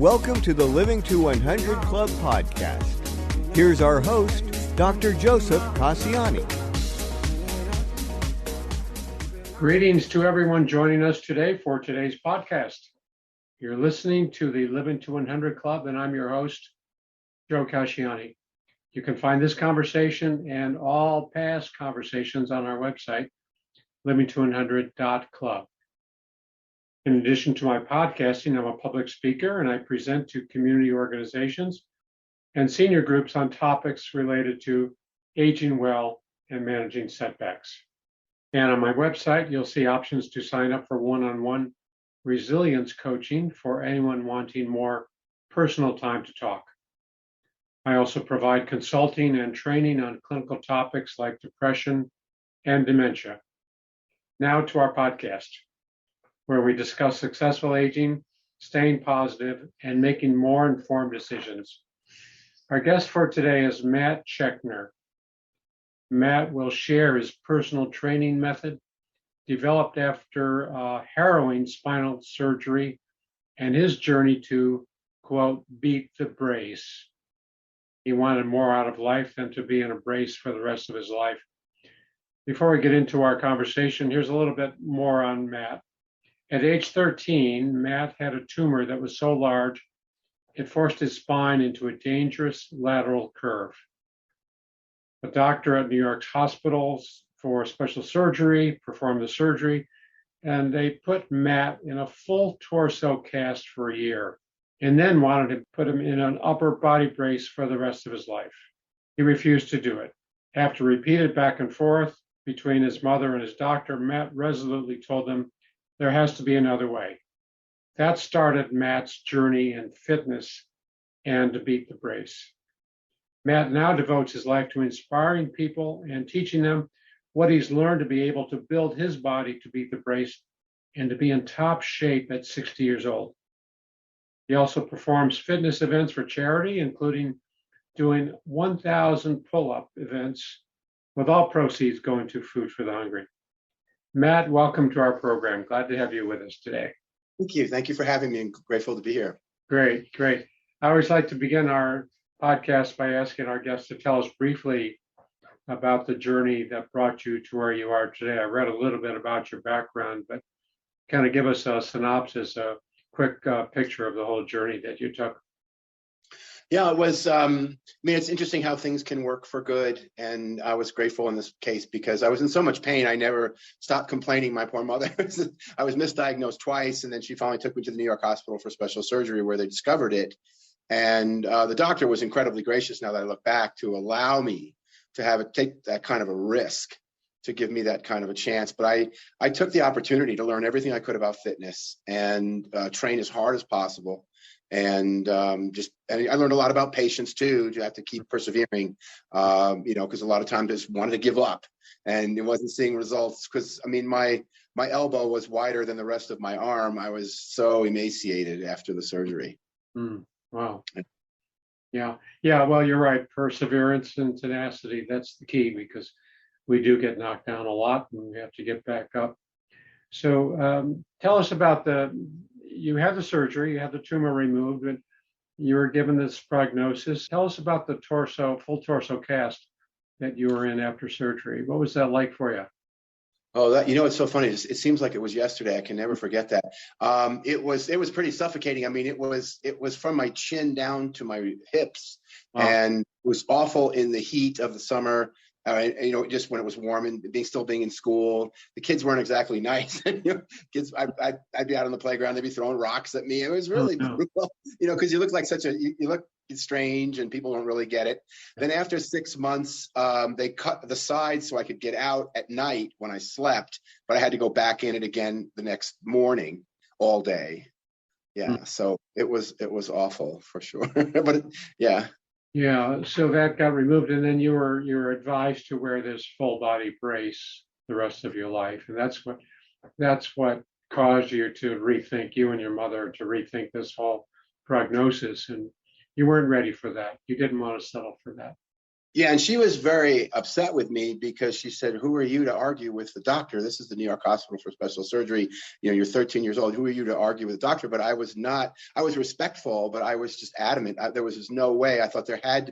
Welcome to the Living to 100 Club podcast. Here's our host, Dr. Joseph Cassiani. Greetings to everyone joining us today for today's podcast. You're listening to the Living to 100 Club, and I'm your host, Joe Cassiani. You can find this conversation and all past conversations on our website, livingto100.club. In addition to my podcasting, I'm a public speaker and I present to community organizations and senior groups on topics related to aging well and managing setbacks. And on my website, you'll see options to sign up for one-on-one resilience coaching for anyone wanting more personal time to talk. I also provide consulting and training on clinical topics like depression and dementia. Now to our podcast, where we discuss successful aging, staying positive, and making more informed decisions. Our guest for today is Matt Schechner. Matt will share his personal training method developed after harrowing spinal surgery and his journey to, quote, beat the brace. He wanted more out of life than to be in a brace for the rest of his life. Before we get into our conversation, here's a little bit more on Matt. At age 13, Matt had a tumor that was so large, it forced his spine into a dangerous lateral curve. A doctor at New York's hospitals for special surgery performed the surgery, and they put Matt in a full torso cast for a year, and then wanted to put him in an upper body brace for the rest of his life. He refused to do it. After repeated back and forth between his mother and his doctor, Matt resolutely told them, there has to be another way. That started Matt's journey in fitness and to beat the brace. Matt now devotes his life to inspiring people and teaching them what he's learned to be able to build his body to beat the brace and to be in top shape at 60 years old. He also performs fitness events for charity, including doing 1,000 pull-up events, with all proceeds going to Food for the Hungry. Matt, welcome to our program. Glad to have you with us today. Thank you. Thank you for having me. I'm grateful to be here. Great. I always like to begin our podcast by asking our guests to tell us briefly about the journey that brought you to where you are today. I read a little bit about your background, but kind of give us a synopsis, a quick picture of the whole journey that you took. Yeah, it was, it's interesting how things can work for good. And I was grateful in this case because I was in so much pain. I never stopped complaining. My poor mother, I was misdiagnosed twice. And then she finally took me to the New York hospital for special surgery where they discovered it. And the doctor was incredibly gracious, now that I look back, to allow me to take that kind of a risk, to give me that kind of a chance. But I took the opportunity to learn everything I could about fitness and train as hard as possible. And and I learned a lot about patience too. You have to keep persevering, because a lot of times I just wanted to give up and it wasn't seeing results. Because my elbow was wider than the rest of my arm. I was so emaciated after the surgery. Wow. Yeah. Well, you're right. Perseverance and tenacity, that's the key, because we do get knocked down a lot and we have to get back up. So tell us about you had the surgery, you had the tumor removed, and you were given this prognosis. Tell us about the full torso cast that you were in after surgery. What was that like for you? Oh, it's so funny. It seems like it was yesterday. I can never forget that. It was pretty suffocating. it was from my chin down to my hips. Wow. And it was awful in the heat of the summer. Just when it was warm and still being in school, the kids weren't exactly nice. Kids, I'd be out on the playground, they'd be throwing rocks at me. It was really brutal, because you look like you look strange and people don't really get it. Then after 6 months, they cut the sides so I could get out at night when I slept, but I had to go back in it again the next morning all day. Yeah. So it was awful for sure. But yeah. Yeah, so that got removed, and then you were advised to wear this full body brace the rest of your life, and that's what caused you and your mother to rethink this whole prognosis, and you weren't ready for that. You didn't want to settle for that. Yeah, and she was very upset with me because she said, "Who are you to argue with the doctor? This is the New York Hospital for Special Surgery. You're 13 years old. Who are you to argue with the doctor?" But I was not. I was respectful, but I was just adamant. There was just no way. I thought there has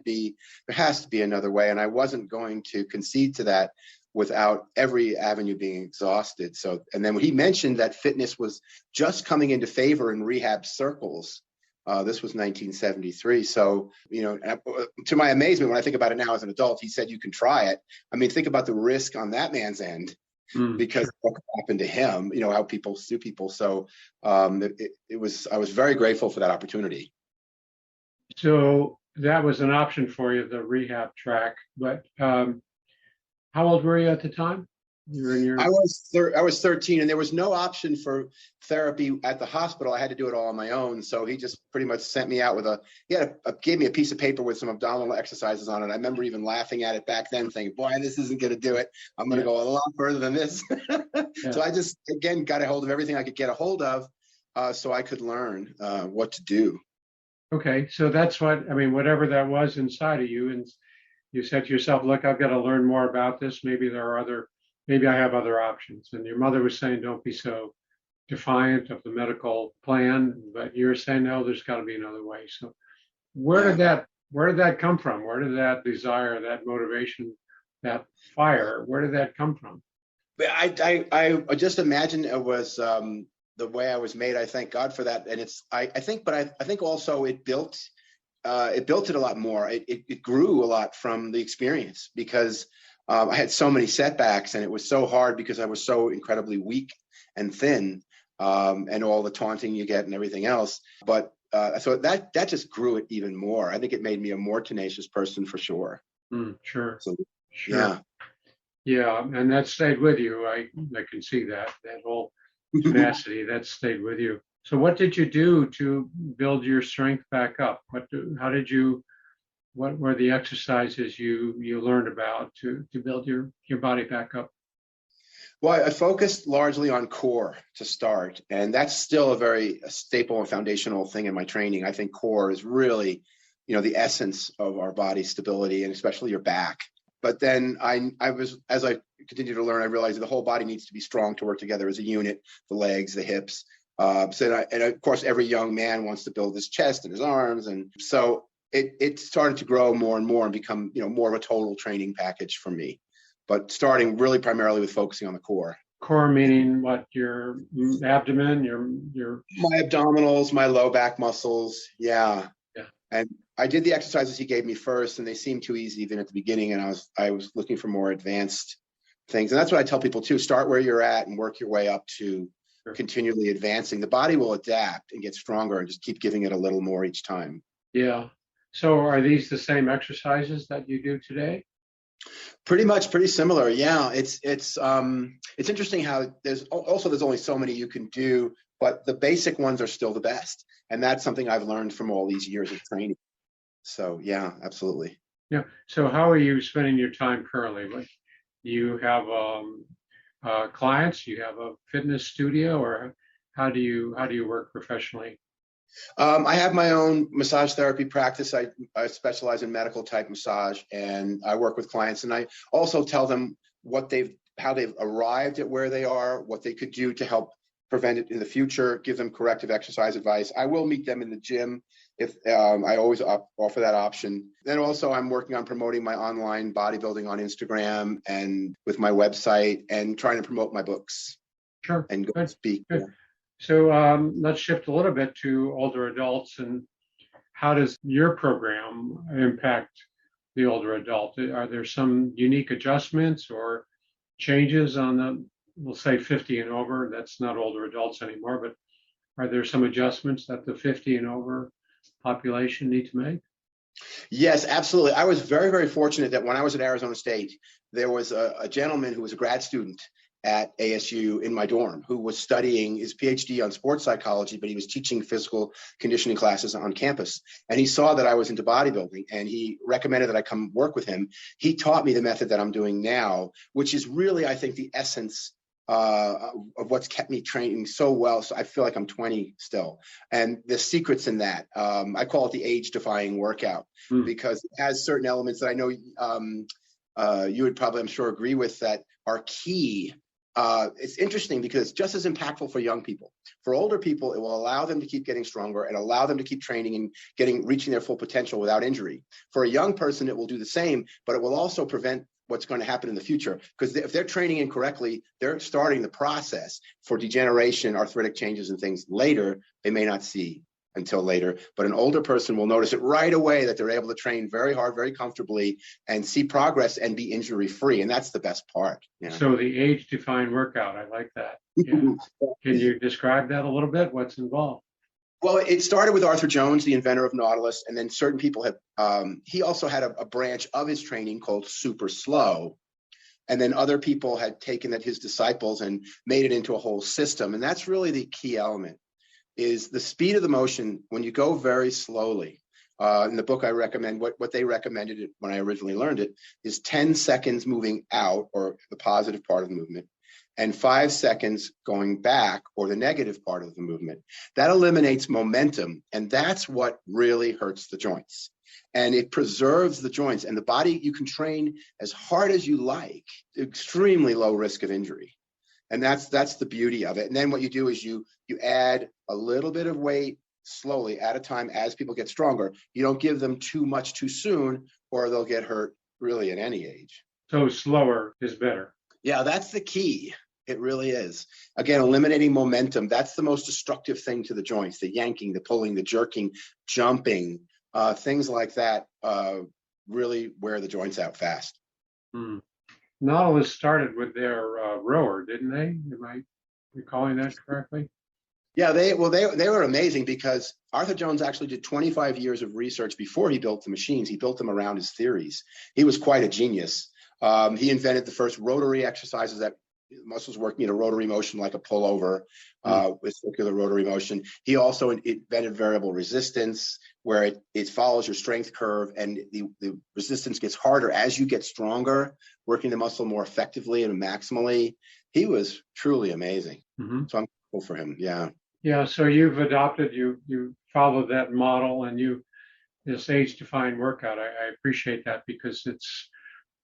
to be another way, and I wasn't going to concede to that without every avenue being exhausted. So, and then when he mentioned that fitness was just coming into favor in rehab circles. This was 1973. So, to my amazement, when I think about it now as an adult, he said, "You can try it." I mean, think about the risk on that man's end because of what happened to him, how people sue people. So I was very grateful for that opportunity. So that was an option for you, the rehab track. But how old were you at the time? You were in your... I was 13, and there was no option for therapy at the hospital. I had to do it all on my own. So he just pretty much sent me out with gave me a piece of paper with some abdominal exercises on it. I remember even laughing at it back then, thinking, "Boy, this isn't going to do it. I'm going to go a lot further than this." So I just, again, got a hold of everything I could get a hold of so I could learn what to do. Okay. So that's whatever that was inside of you. And you said to yourself, "Look, I've got to learn more about this. Maybe I have other options." And your mother was saying, "Don't be so defiant of the medical plan," but you're saying, "No, there's got to be another way." So where did that come from? Where did that desire, that motivation, that fire, where did that come from? I just imagine it was the way I was made. I thank God for that. And I think also it built it a lot more. It grew a lot from the experience because I had so many setbacks, and it was so hard because I was so incredibly weak and thin, and all the taunting you get and everything else. But so that just grew it even more. I think it made me a more tenacious person for sure. Sure. So, sure. Yeah, and that stayed with you. I can see that whole tenacity that stayed with you. So what did you do to build your strength back up? What were the exercises you learned about to build your body back up? Well, I focused largely on core to start, and that's still a very staple and foundational thing in my training. I think core is really, the essence of our body stability, and especially your back. But then as I continued to learn, I realized that the whole body needs to be strong to work together as a unit: the legs, the hips. And of course, every young man wants to build his chest and his arms, and so it started to grow more and more and become, more of a total training package for me. But starting really primarily with focusing on the core. Core meaning what? Your abdomen, your my abdominals, my low back muscles. Yeah. And I did the exercises he gave me first, and they seemed too easy even at the beginning. And I was looking for more advanced things. And that's what I tell people too: start where you're at and work your way up to continually advancing. The body will adapt and get stronger, and just keep giving it a little more each time. Yeah. So are these the same exercises that you do today? Pretty similar. Yeah. It's interesting how there's only so many you can do, but the basic ones are still the best. And that's something I've learned from all these years of training. So yeah, absolutely. Yeah. So how are you spending your time currently? Like, you have clients, you have a fitness studio, or how do you work professionally? I have my own massage therapy practice. I specialize in medical type massage, and I work with clients, and I also tell them how they've arrived at where they are, what they could do to help prevent it in the future, give them corrective exercise advice. I will meet them in the gym if I always offer that option. Then also I'm working on promoting my online bodybuilding on Instagram and with my website, and trying to promote my books. Sure. And go speak. Good. So let's shift a little bit to older adults, and how does your program impact the older adult? Are there some unique adjustments or changes on we'll say 50 and over? That's not older adults anymore, but are there some adjustments that the 50 and over population need to make? Yes, absolutely. I was very, very fortunate that when I was at Arizona State, there was a gentleman who was a grad student at ASU in my dorm who was studying his PhD on sports psychology, but he was teaching physical conditioning classes on campus. And he saw that I was into bodybuilding, and he recommended that I come work with him. He taught me the method that I'm doing now, which is really, I think, the essence of what's kept me training so well. So I feel like I'm 20 still. And the secret's in that. I call it the age-defying workout because it has certain elements that I know you would probably, I'm sure, agree with that are key. It's interesting because it's just as impactful for young people. For older people, it will allow them to keep getting stronger and allow them to keep training and reaching their full potential without injury. For a young person, it will do the same, but it will also prevent what's going to happen in the future. Because if they're training incorrectly, they're starting the process for degeneration, arthritic changes, and things later they may not see until later. But an older person will notice it right away that they're able to train very hard, very comfortably, and see progress and be injury-free. And that's the best part. You know? So the age-defying workout, I like that. Yeah. Can you describe that a little bit? What's involved? Well, it started with Arthur Jones, the inventor of Nautilus, and then certain people have, he also had a branch of his training called super slow. And then other people had taken that, his disciples, and made it into a whole system. And that's really the key element, is the speed of the motion when you go very slowly. In the book, I recommend what they recommended it when I originally learned it is 10 seconds moving out, or the positive part of the movement, and 5 seconds going back, or the negative part of the movement. That eliminates momentum, and that's what really hurts the joints. And it preserves the joints, and the body, you can train as hard as you like, extremely low risk of injury. And that's the beauty of it. And then what you do is you add a little bit of weight slowly at a time as people get stronger. You don't give them too much too soon, or they'll get hurt really at any age. So slower is better. Yeah, that's the key. It really is. Again, eliminating momentum. That's the most destructive thing to the joints. The yanking, the pulling, the jerking, jumping, things like that really wear the joints out fast. Nautilus started with their rower, didn't they? Am I recalling that correctly? Yeah, they were amazing because Arthur Jones actually did 25 years of research before he built the machines. He built them around his theories. He was quite a genius. He invented the first rotary exercises that muscles working in a rotary motion, like a pullover with circular rotary motion. He also invented variable resistance, where it follows your strength curve, and the resistance gets harder as you get stronger, working the muscle more effectively and maximally. He was truly amazing. So I'm grateful for him. Yeah. So you've adopted, you followed that model, and this age-defying workout. I appreciate that, because it's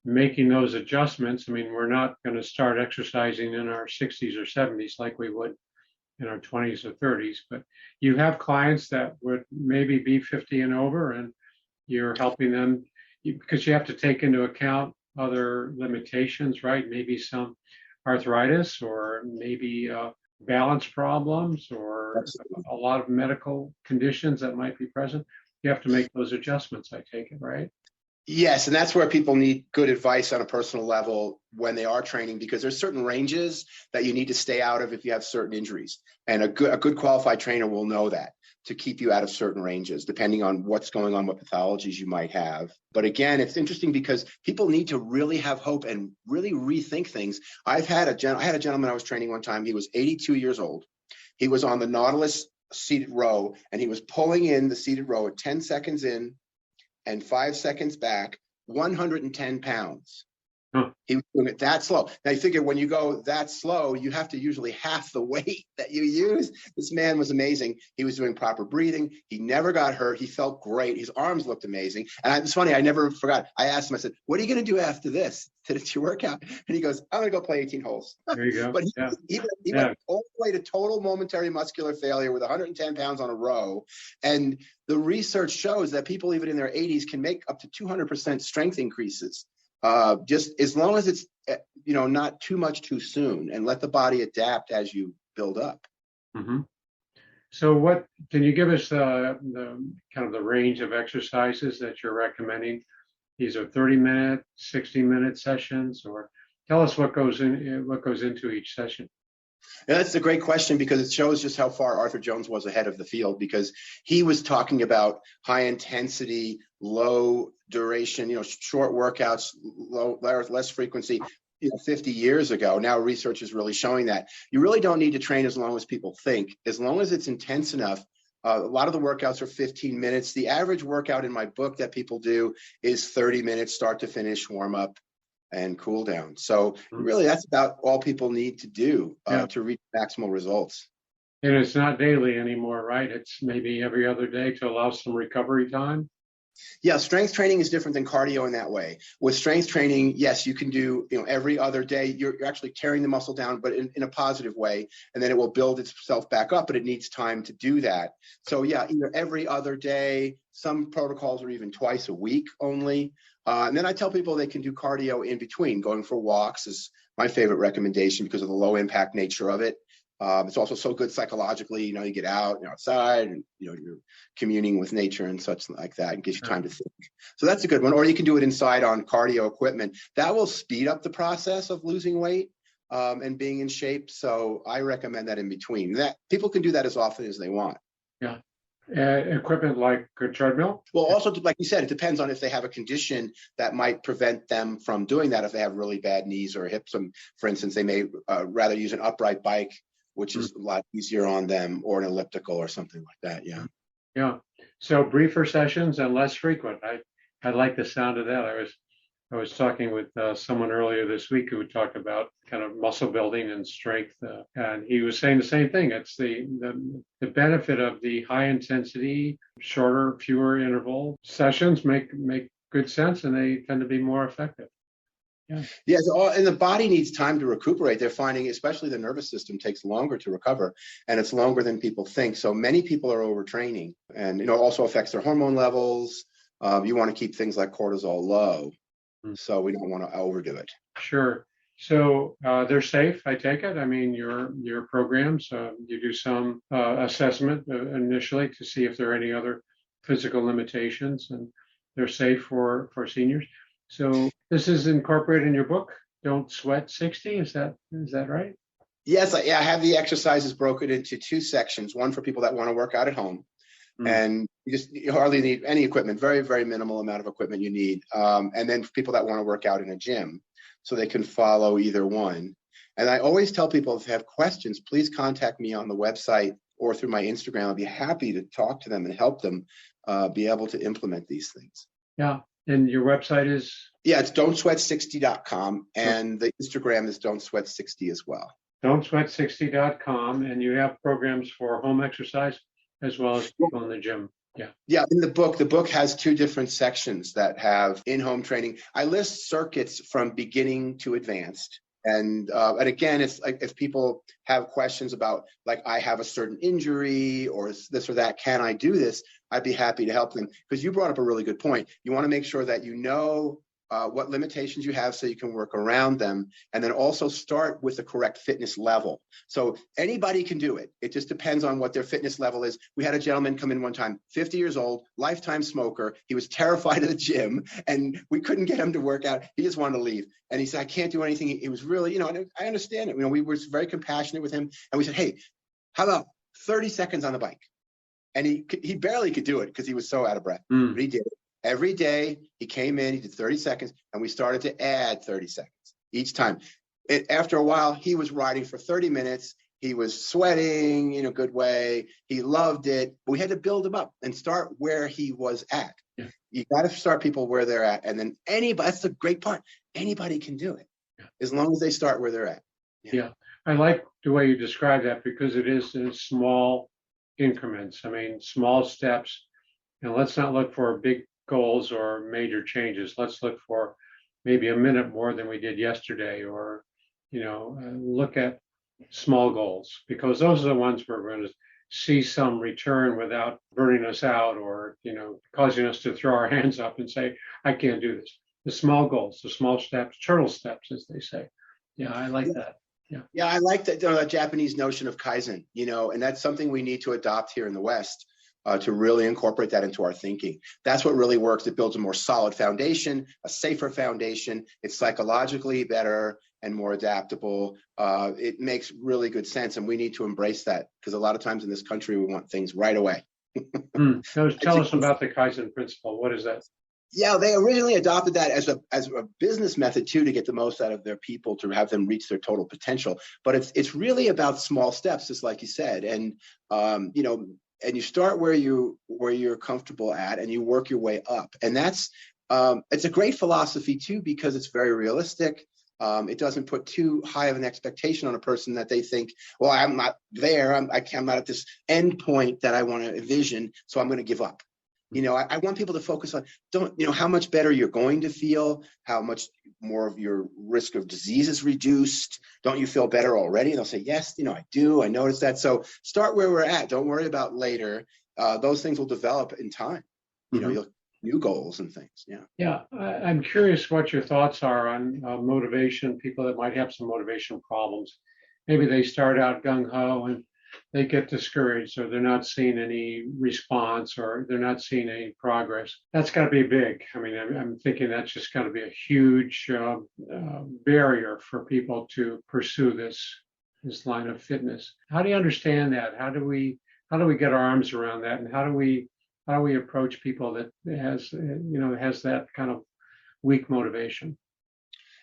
making those adjustments. I mean, we're not going to start exercising in our 60s or 70s like we would in our 20s or 30s, but you have clients that would maybe be 50 and over, and you're helping them because you have to take into account other limitations, right? Maybe some arthritis, or maybe balance problems, or a lot of medical conditions that might be present. You have to make those adjustments, I take it, right? Yes, and that's where people need good advice on a personal level when they are training, because there's certain ranges that you need to stay out of if you have certain injuries. And a good qualified trainer will know that, to keep you out of certain ranges, depending on what's going on, what pathologies you might have. But again, it's interesting because people need to really have hope and really rethink things. I had a gentleman I was training one time. He was 82 years old. He was on the Nautilus seated row, and he was pulling in the seated row at 10 seconds in and 5 seconds back, 110 pounds. He was doing it that slow. Now you figure when you go that slow, you have to usually half the weight that you use. This man was amazing. He was doing proper breathing. He never got hurt. He felt great. His arms looked amazing. And it's funny, I never forgot. I asked him, I said, "What are you going to do after this? Did you work out?" And he goes, "I'm going to go play 18 holes." There you go. But he went all the way to total momentary muscular failure with 110 pounds on a row. And the research shows that people even in their 80s can make up to 200% strength increases. Just as long as it's, not too much too soon, and let the body adapt as you build up. So what, can you give us the kind of the range of exercises that you're recommending? These are 30-minute, 60-minute sessions, or tell us what goes into each session. Yeah, that's a great question, because it shows just how far Arthur Jones was ahead of the field, because he was talking about high intensity, low duration, short workouts, less frequency, 50 years ago. Now research is really showing that you really don't need to train as long as people think, as long as it's intense enough. A lot of the workouts are 15 minutes. The average workout in my book that people do is 30 minutes, start to finish, warm up. and cool down. So really, that's about all people need to do to reach maximal results. And it's not daily anymore, right? It's maybe every other day to allow some recovery time. Yeah, strength training is different than cardio in that way. With strength training, yes, you can do, every other day. You're actually tearing the muscle down, but in a positive way, and then it will build itself back up, but it needs time to do that. So yeah, either every other day, some protocols are even twice a week only. And then I tell people they can do cardio in between. Going for walks is my favorite recommendation because of the low impact nature of it. It's also so good psychologically, you get out, you're outside, and you're communing with nature and such like that, and gives you time to think. So that's a good one. Or you can do it inside on cardio equipment. That will speed up the process of losing weight and being in shape. So I recommend that in between. That people can do that as often as they want. Yeah. Equipment like a treadmill? Well, also, like you said, it depends on if they have a condition that might prevent them from doing that. If they have really bad knees or hips, for instance, they may rather use an upright bike, which is a lot easier on them, or an elliptical or something like that. Yeah. Yeah. So briefer sessions and less frequent. I like the sound of that. I was talking with someone earlier this week who talked about kind of muscle building and strength, and he was saying the same thing. It's the benefit of the high intensity, shorter, fewer interval sessions make good sense, and they tend to be more effective. Yeah, and the body needs time to recuperate. They're finding, especially the nervous system, takes longer to recover, and it's longer than people think. So many people are overtraining, and also affects their hormone levels. You want to keep things like cortisol low, so we don't want to overdo it. Sure. So they're safe, I take it. I mean, your programs, you do some assessment initially to see if there are any other physical limitations, and they're safe for seniors. So this is incorporated in your book, Don't Sweat 60. Is that right? Yes, I have the exercises broken into two sections. One for people that want to work out at home, and you hardly need any equipment. Very, very minimal amount of equipment you need. And then for people that want to work out in a gym, so they can follow either one. And I always tell people, if they have questions, please contact me on the website or through my Instagram. I'll be happy to talk to them and help them be able to implement these things. Yeah. And your website is? Yeah, it's don'tsweat60.com, and the Instagram is don'tsweat60 as well. Don'tsweat60.com, and you have programs for home exercise as well as people in the gym. Yeah. Yeah, in the book has two different sections that have in-home training. I list circuits from beginning to advanced. And again, it's like if people have questions about, like, I have a certain injury or this or that, can I do this? I'd be happy to help them, because you brought up a really good point. You want to make sure that you know what limitations you have so you can work around them, and then also start with the correct fitness level. So anybody can do it. It just depends on what their fitness level is. We had a gentleman come in one time, 50 years old, lifetime smoker. He was terrified of the gym, and we couldn't get him to work out. He just wanted to leave. And he said, I can't do anything. He was really, and I understand it. We were very compassionate with him. And we said, hey, how about 30 seconds on the bike? And he barely could do it because he was so out of breath. But he did it. Every day he came in, he did 30 seconds, and we started to add 30 seconds each time. After a while, he was riding for 30 minutes. He was sweating in a good way. He loved it. But we had to build him up and start where he was at. Yeah. You got to start people where they're at. And then anybody, that's the great part. Anybody can do it as long as they start where they're at. Yeah. I like the way you describe that, because it is in small increments. I mean, small steps. And let's not look for big goals or major changes. Let's look for maybe a minute more than we did yesterday, or look at small goals, because those are the ones we're going to see some return without burning us out or causing us to throw our hands up and say, I can't do this. The small goals, the small steps, turtle steps, as they say. Yeah, I like that. Yeah, I like that Japanese notion of Kaizen, and that's something we need to adopt here in the West. To really incorporate that into our thinking. That's what really works. It builds a more solid foundation, a safer foundation. It's psychologically better and more adaptable. It makes really good sense, and we need to embrace that, because a lot of times in this country, we want things right away. So tell us about the Kaizen principle. What is that? Yeah, they originally adopted that as a business method too, to get the most out of their people, to have them reach their total potential. But it's really about small steps, just like you said, and and you start where you're comfortable at, and you work your way up. And that's It's a great philosophy too, because it's very realistic. It doesn't put too high of an expectation on a person that they think, well, I'm not there. I'm not at this end point that I want to envision, so I'm going to give up. I want people to focus on, how much better you're going to feel, how much more of your risk of disease is reduced. Don't you feel better already? And they'll say, yes, I do. I noticed that. So start where we're at. Don't worry about later. Those things will develop in time. You'll new goals and things. Yeah. I'm curious what your thoughts are on motivation, people that might have some motivation problems. Maybe they start out gung-ho and they get discouraged, or they're not seeing any response, or they're not seeing any progress. That's got to be big. I mean, I'm thinking that's just got to be a huge barrier for people to pursue this line of fitness. How do you understand that? How do we get our arms around that, and how do we approach people that has that kind of weak motivation?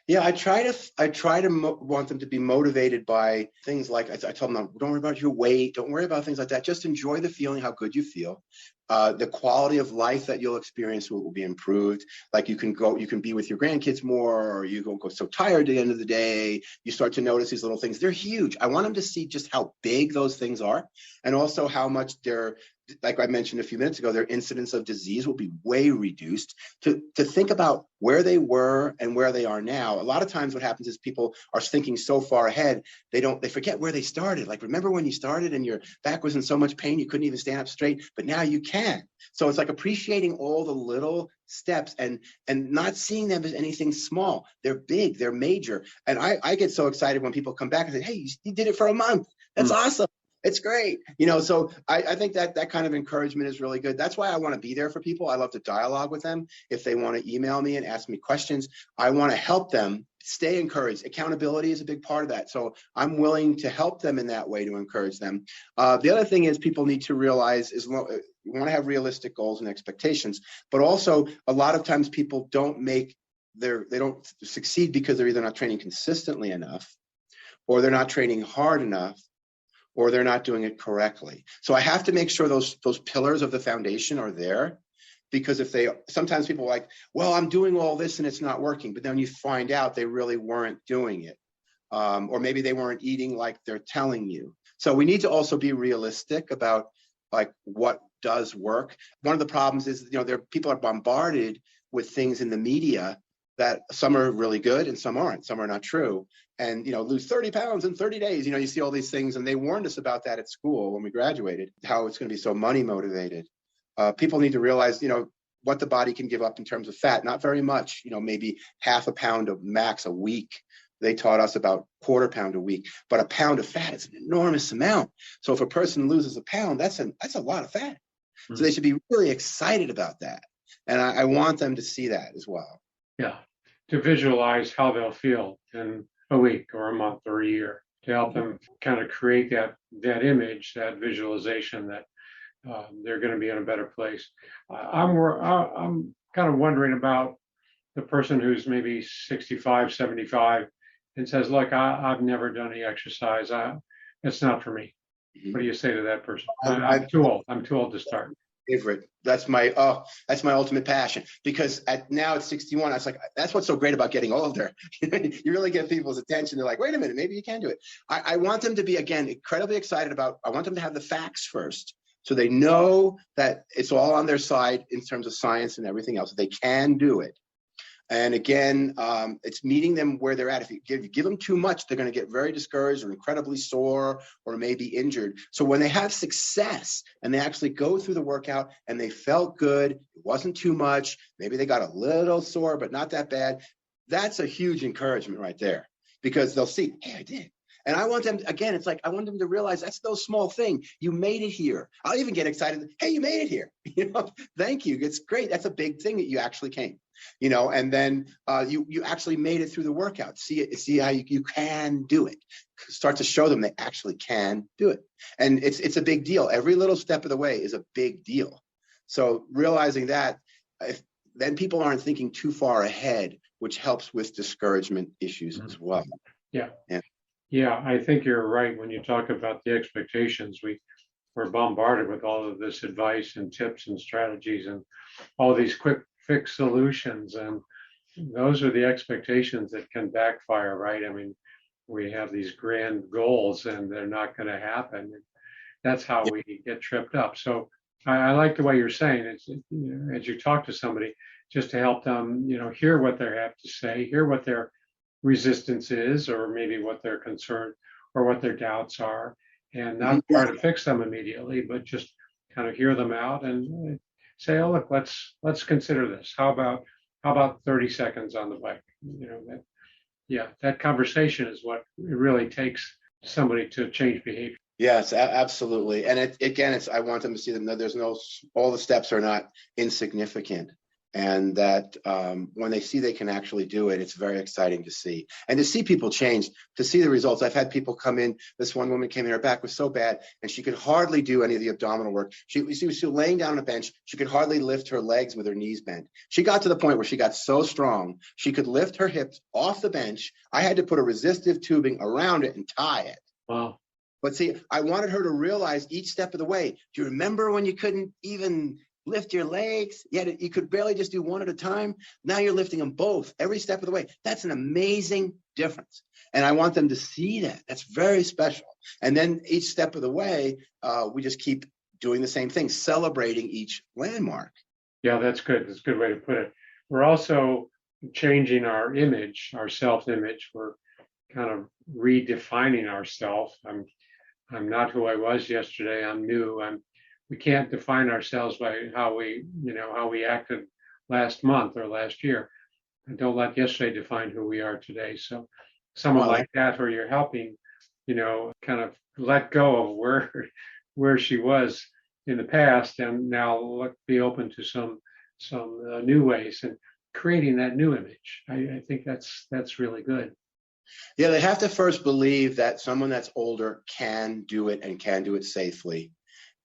Yeah, I try to want them to be motivated by things like, I tell them, don't worry about your weight, don't worry about things like that. Just enjoy the feeling, how good you feel. The quality of life that you'll experience will be improved. Like you can be with your grandkids more, or you don't go so tired at the end of the day. You start to notice these little things. They're huge. I want them to see just how big those things are, and also how much they're, like I mentioned a few minutes ago, their incidence of disease will be way reduced. To think about where they were and where they are now. A lot of times what happens is people are thinking so far ahead, they forget where they started. Like, remember when you started and your back was in so much pain, you couldn't even stand up straight, but now you can. So it's like appreciating all the little steps and not seeing them as anything small. They're big, they're major. And I get so excited when people come back and say, hey, you did it for a month. That's awesome. It's great. So I think that kind of encouragement is really good. That's why I want to be there for people. I love to dialogue with them. If they want to email me and ask me questions, I want to help them stay encouraged. Accountability is a big part of that. So I'm willing to help them in that way to encourage them. The other thing is people need to realize is you want to have realistic goals and expectations, but also a lot of times people they don't succeed because they're either not training consistently enough, or they're not training hard enough, or they're not doing it correctly. So I have to make sure those pillars of the foundation are there, because sometimes people are like, well, I'm doing all this and it's not working, but then you find out they really weren't doing it. Or maybe they weren't eating like they're telling you. So we need to also be realistic about like what does work. One of the problems is, people are bombarded with things in the media that some are really good and some aren't. Some are not true. And, lose 30 pounds in 30 days. You see all these things. And they warned us about that at school when we graduated, how it's going to be so money motivated. People need to realize, what the body can give up in terms of fat. Not very much, maybe half a pound of max a week. They taught us about quarter pound a week. But a pound of fat is an enormous amount. So if a person loses a pound, that's a lot of fat. Mm-hmm. So they should be really excited about that. And I want them to see that as well. Yeah, to visualize how they'll feel in a week or a month or a year, to help them kind of create that image, that visualization that they're going to be in a better place. I'm kind of wondering about the person who's maybe 65, 75 and says, look, I've never done any exercise. It's not for me. Mm-hmm. What do you say to that person? I'm too old. I'm too old to start. Favorite. That's my ultimate passion, because now at 61, that's what's so great about getting older. You really get people's attention. They're like, wait a minute, maybe you can do it. I want them to be, again, incredibly excited I want them to have the facts first, so they know that it's all on their side in terms of science and everything else. They can do it. And again, it's meeting them where they're at. If you give them too much, they're going to get very discouraged or incredibly sore or maybe injured. So when they have success and they actually go through the workout and they felt good, it wasn't too much, maybe they got a little sore, but not that bad, that's a huge encouragement right there, because they'll see, hey, I did. And I want them, again, it's like, I want them to realize that's no small thing. You made it here. I'll even get excited. Hey, you made it here. Thank you. It's great. That's a big thing that you actually came, and then you actually made it through the workout. See how you can do it. Start to show them they actually can do it. And it's a big deal. Every little step of the way is a big deal. So realizing that, then people aren't thinking too far ahead, which helps with discouragement issues as well. Yeah, I think you're right when you talk about the expectations. We're bombarded with all of this advice and tips and strategies and all these quick fix solutions, and those are the expectations that can backfire, right? I mean, we have these grand goals and they're not going to happen. That's how we get tripped up. So I like the way you're saying it, as you talk to somebody, just to help them, hear what they have to say, hear what their resistance is, or maybe what their concern or what their doubts are, and not try to fix them immediately, but just kind of hear them out and say, oh, look, let's consider this. How about 30 seconds on the bike? That conversation is what it really takes somebody to change behavior. Yes, absolutely. And I want them to see that all the steps are not insignificant. And that when they see they can actually do it, it's very exciting to see. And to see people change, to see the results. I've had people come in. This one woman came in, her back was so bad, and she could hardly do any of the abdominal work. She was laying down on a bench. She could hardly lift her legs with her knees bent. She got to the point where she got so strong, she could lift her hips off the bench. I had to put a resistive tubing around it and tie it. Wow. But see, I wanted her to realize each step of the way. Do you remember when you couldn't even lift your legs? You could barely just do one at a time. Now you're lifting them both every step of the way. That's an amazing difference. And I want them to see that. That's very special. And then each step of the way, we just keep doing the same thing, celebrating each landmark. Yeah, that's good. That's a good way to put it. We're also changing our image, our self-image. We're kind of redefining ourselves. I'm not who I was yesterday. I'm new. We can't define ourselves by how we acted last month or last year. And don't let yesterday define who we are today. So someone like that, where you're helping, kind of let go of where she was in the past, and now be open to some new ways and creating that new image. I think that's really good. Yeah, they have to first believe that someone that's older can do it and can do it safely.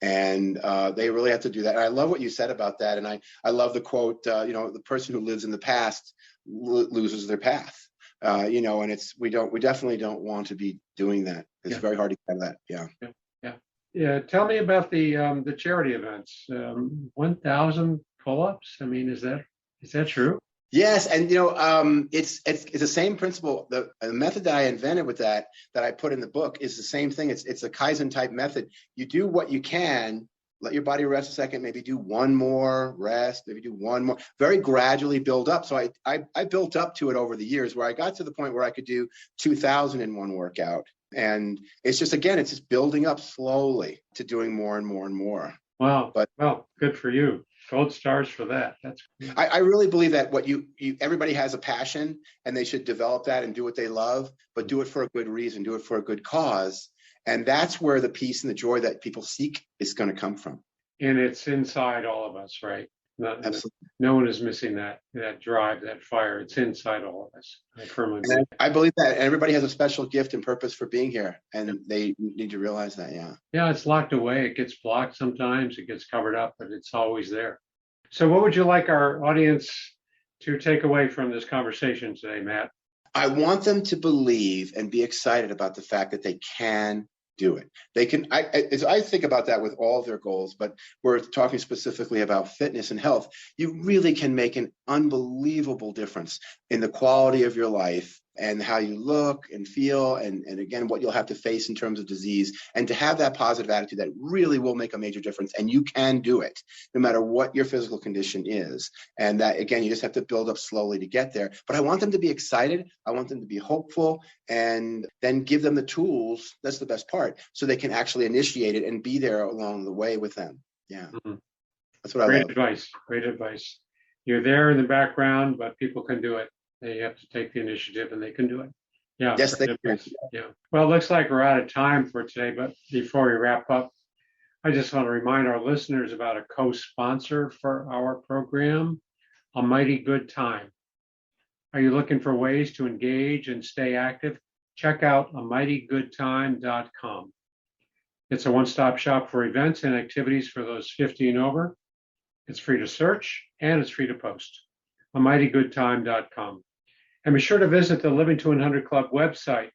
And they really have to do that. And I love what you said about that. And I love the quote, the person who lives in the past loses their path. And we definitely don't want to be doing that. It's very hard to get that. Yeah. Tell me about the charity events. 1,000 pull-ups. I mean, is that true? Yes, and it's the same principle. The method that I invented with that I put in the book is the same thing. It's a Kaizen type method. You do what you can, let your body rest a second, maybe do one more, rest, maybe do one more, very gradually build up. So I built up to it over the years, where I got to the point where I could do 2,000 in one workout. And it's just building up slowly to doing more and more and more. Wow. Well, good for you. Gold stars for that. That's. I really believe that everybody has a passion, and they should develop that and do what they love, but do it for a good reason, do it for a good cause. And that's where the peace and the joy that people seek is going to come from. And it's inside all of us, right? Absolutely. No one is missing that drive, that fire. It's inside all of us. I firmly believe. I believe that everybody has a special gift and purpose for being here, and they need to realize that. Yeah, it's locked away. It gets blocked sometimes. It gets covered up, but it's always there. So what would you like our audience to take away from this conversation today, Matt? I want them to believe and be excited about the fact that they can do it. They can. I think about that with all of their goals, but we're talking specifically about fitness and health. You really can make an unbelievable difference in the quality of your life and how you look and feel, and again, what you'll have to face in terms of disease. And to have that positive attitude, that really will make a major difference. And you can do it no matter what your physical condition is. And that, again, you just have to build up slowly to get there. But I want them to be excited. I want them to be hopeful, and then give them the tools. That's the best part. So they can actually initiate it and be there along the way with them. Yeah. Mm-hmm. That's what I love. Great advice. You're there in the background, but people can do it. They have to take the initiative, and they can do it. Yeah. Yes, they can. Yeah. Well, it looks like we're out of time for today, but before we wrap up, I just want to remind our listeners about a co-sponsor for our program, A Mighty Good Time. Are you looking for ways to engage and stay active? Check out amightygoodtime.com. It's a one-stop shop for events and activities for those 50 and over. It's free to search, and it's free to post. amightygoodtime.com. And be sure to visit the Living to 100 Club website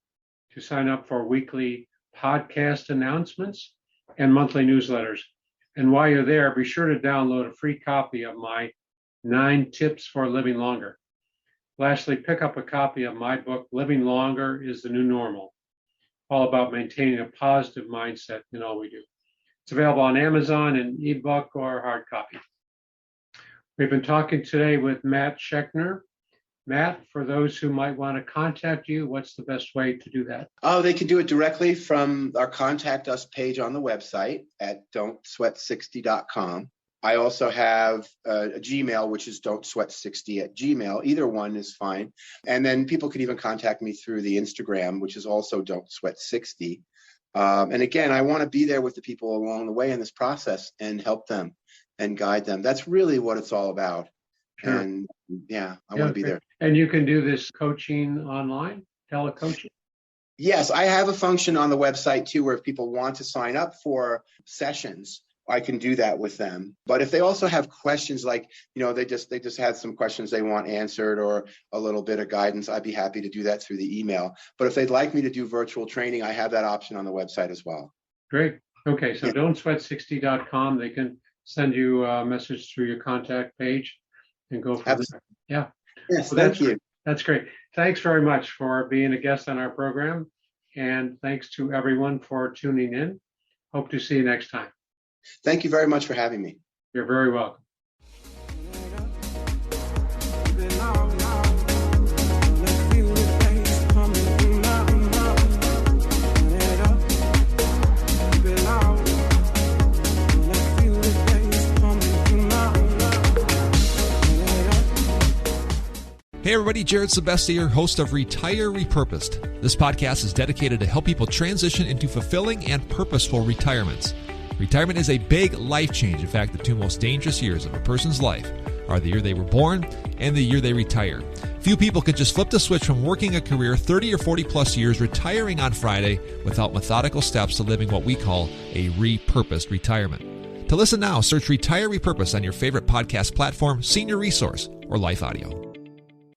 to sign up for weekly podcast announcements and monthly newsletters. And while you're there, be sure to download a free copy of my 9 Tips for Living Longer. Lastly, pick up a copy of my book, Living Longer is the New Normal, all about maintaining a positive mindset in all we do. It's available on Amazon in ebook or hard copy. We've been talking today with Matt Schechner. Matt, for those who might want to contact you, what's the best way to do that? Oh, they can do it directly from our Contact Us page on the website at don'tsweat60.com. I also have a Gmail, which is don'tsweat60@gmail. Either one is fine. And then people could even contact me through the Instagram, which is also don'tsweat60. And again, I want to be there with the people along the way in this process and help them and guide them. That's really what it's all about. Sure. And I want to be there. And you can do this coaching online, telecoaching? Yes, I have a function on the website too, where if people want to sign up for sessions, I can do that with them. But if they also have questions like, they just had some questions they want answered or a little bit of guidance, I'd be happy to do that through the email. But if they'd like me to do virtual training, I have that option on the website as well. Great. Okay, so don'tsweat60.com, they can send you a message through your contact page and go from there. Yeah. Yes, thank you. That's great. Thanks very much for being a guest on our program. And thanks to everyone for tuning in. Hope to see you next time. Thank you very much for having me. You're very welcome. Hey everybody, Jared Sebestier, host of Retire Repurposed. This podcast is dedicated to help people transition into fulfilling and purposeful retirements. Retirement is a big life change. In fact, the 2 most dangerous years of a person's life are the year they were born and the year they retire. Few people can just flip the switch from working a career 30 or 40 plus years, retiring on Friday without methodical steps to living what we call a repurposed retirement. To listen now, search Retire Repurposed on your favorite podcast platform, Senior Resource, or Life Audio.